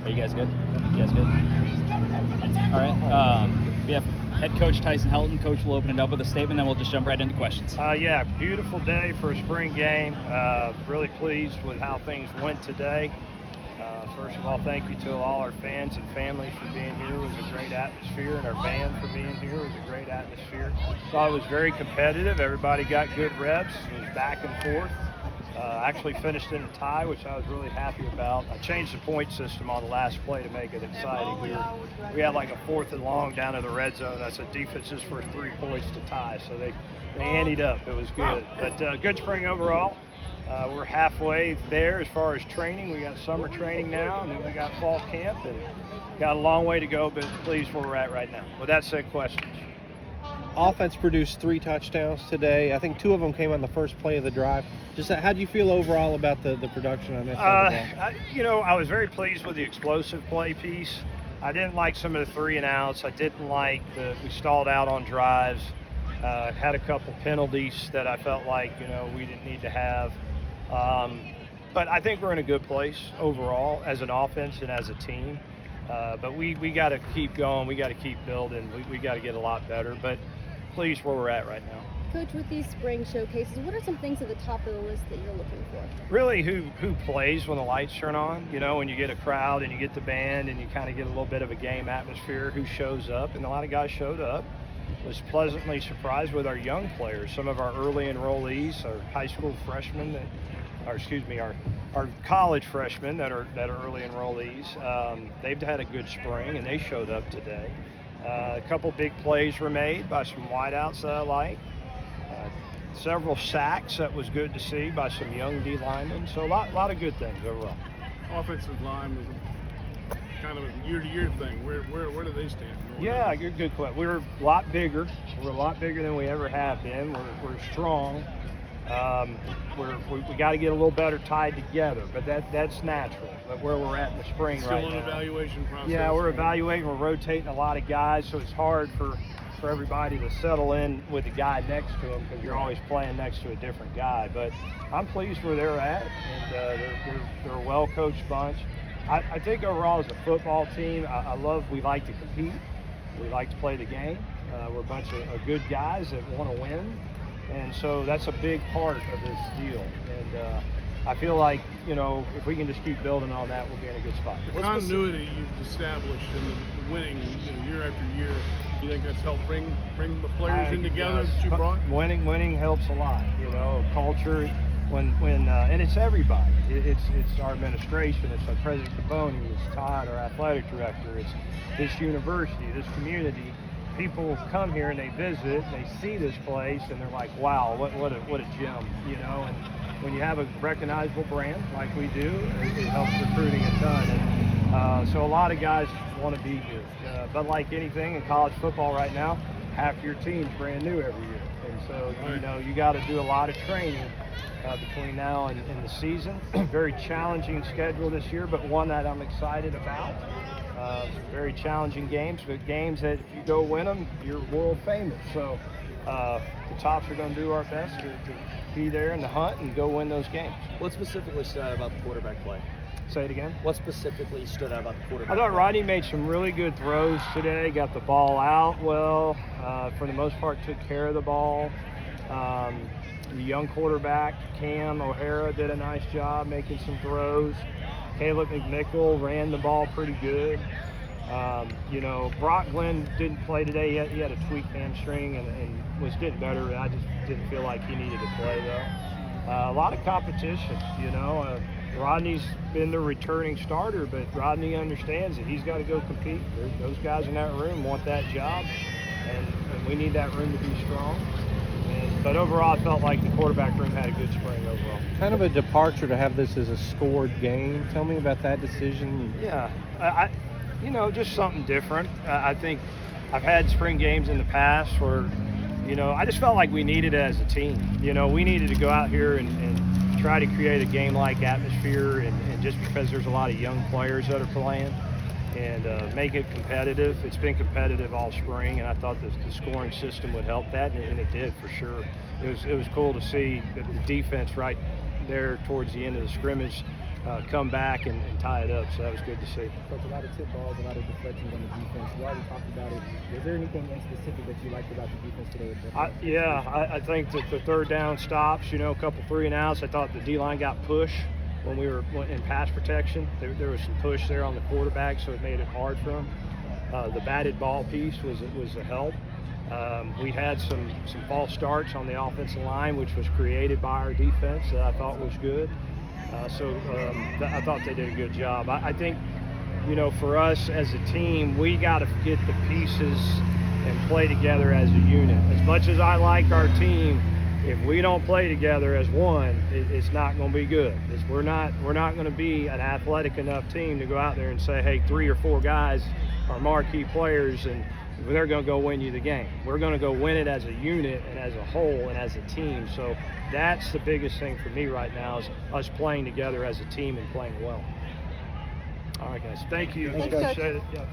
Are you guys good? You guys good? All right. We have head coach Tyson Helton. Coach will open it up with a statement, then we'll just jump right into questions. Yeah, beautiful day for a spring game. Really pleased with how things went today. First of all, thank you to all our fans and families for being here. It was a great atmosphere, and our band for being here. It was a great atmosphere. Thought it was very competitive. Everybody got good reps. It was back and forth. Actually finished in a tie, which I was really happy about. I changed the point system on the last play to make it exciting. We had like a 4th and long down in the red zone. I said defenses for 3 points to tie, so they anteed up. It was good. But good spring overall. We're halfway there as far as training. We got summer training now, and then we got fall camp, and got a long way to go, but pleased where we're at right now. With that said, questions? Offense produced 3 touchdowns today. I think 2 of them came on the first play of the drive. Just how do you feel overall about the production on this side of the ball? I was very pleased with the explosive play piece. I didn't like some of the 3 and outs. I didn't like we stalled out on drives. Had a couple penalties that I felt like we didn't need to have. But I think we're in a good place overall as an offense and as a team. But we got to keep going. We got to keep building. We got to get a lot better. But pleased where we're at right now. Coach, with these spring showcases, what are some things at the top of the list that you're looking for? Really, who plays when the lights turn on? When you get a crowd and you get the band and you kind of get a little bit of a game atmosphere, who shows up? And a lot of guys showed up. Was pleasantly surprised with our young players. Some of our early enrollees, our high school freshmen, our college freshmen that are early enrollees. They've had a good spring and they showed up today. A couple big plays were made by some wideouts that I like. Several sacks that was good to see by some young D linemen. So a lot of good things overall. Offensive line was kind of a year-to-year thing. Where do they stand? Yeah, good question. We're a lot bigger. We're a lot bigger than we ever have been. We're strong. We got to get a little better tied together, but that's natural. But where we're at in the spring Still right now. Still an evaluation process. Yeah, we're evaluating. We're rotating a lot of guys, so it's hard for everybody to settle in with the guy next to them because you're always playing next to a different guy. But I'm pleased where they're at, and they're a well-coached bunch. I think overall as a football team, we like to compete. We like to play the game. We're a bunch of good guys that want to win. And so that's a big part of this deal. And I feel like, if we can just keep building on that, we'll be in a good spot. The continuity you've established in the winning year after year, you think that's helped bring the players in together that you brought? Winning helps a lot. Culture, and it's everybody. It's our administration, it's our President Caboni, it's Todd, our athletic director, it's this university, this community. People come here and they visit, they see this place, and they're like, "Wow, what a gem!" And when you have a recognizable brand like we do, it helps recruiting a ton. And so a lot of guys want to be here. But like anything in college football right now, half your team's brand new every year, and so you got to do a lot of training between now and the season. Very challenging schedule this year, but one that I'm excited about. Very challenging games, but games that if you go win them, you're world famous. So the Tops are going to do our best to be there in the hunt and go win those games. What specifically stood out about the quarterback play? Say it again? What specifically stood out about the quarterback I thought play? Rodney made some really good throws today, got the ball out well, for the most part took care of the ball. The young quarterback, Cam O'Hara, did a nice job making some throws. Caleb McMichael ran the ball pretty good. Brock Glenn didn't play today yet. He had a tweaked hamstring and was getting better. I just didn't feel like he needed to play, though. A lot of competition, Rodney's been the returning starter, but Rodney understands that he's got to go compete. Those guys in that room want that job, and we need that room to be strong. But overall, I felt like the quarterback room had a good spring overall. Kind of a departure to have this as a scored game. Tell me about that decision. Yeah, just something different. I think I've had spring games in the past where, I just felt like we needed it as a team. We needed to go out here and try to create a game-like atmosphere, and just because there's a lot of young players that are playing, and make it competitive. It's been competitive all spring, and I thought the scoring system would help that, and it did for sure. It was cool to see the defense right there towards the end of the scrimmage come back and tie it up. So that was good to see. Coach, a lot of tip balls, a lot of deflections on the defense. We already talked about it. Was there anything in specific that you liked about the defense today? I think that the third down stops, a couple 3 and outs. I thought the D-line got push when we were in pass protection. There was some push there on the quarterback, so it made it hard for him. The batted ball piece was a help. We had some false starts on the offensive line, which was created by our defense that I thought was good. I thought they did a good job. I think, for us as a team, we got to get the pieces and play together as a unit. As much as I like our team, if we don't play together as one, it's not going to be good. We're not going to be an athletic enough team to go out there and say, hey, 3 or 4 guys are marquee players and they're going to go win you the game. We're going to go win it as a unit and as a whole and as a team. So that's the biggest thing for me right now is us playing together as a team and playing well. All right, guys. Thank you. Thanks, Coach. Appreciate it. Yeah.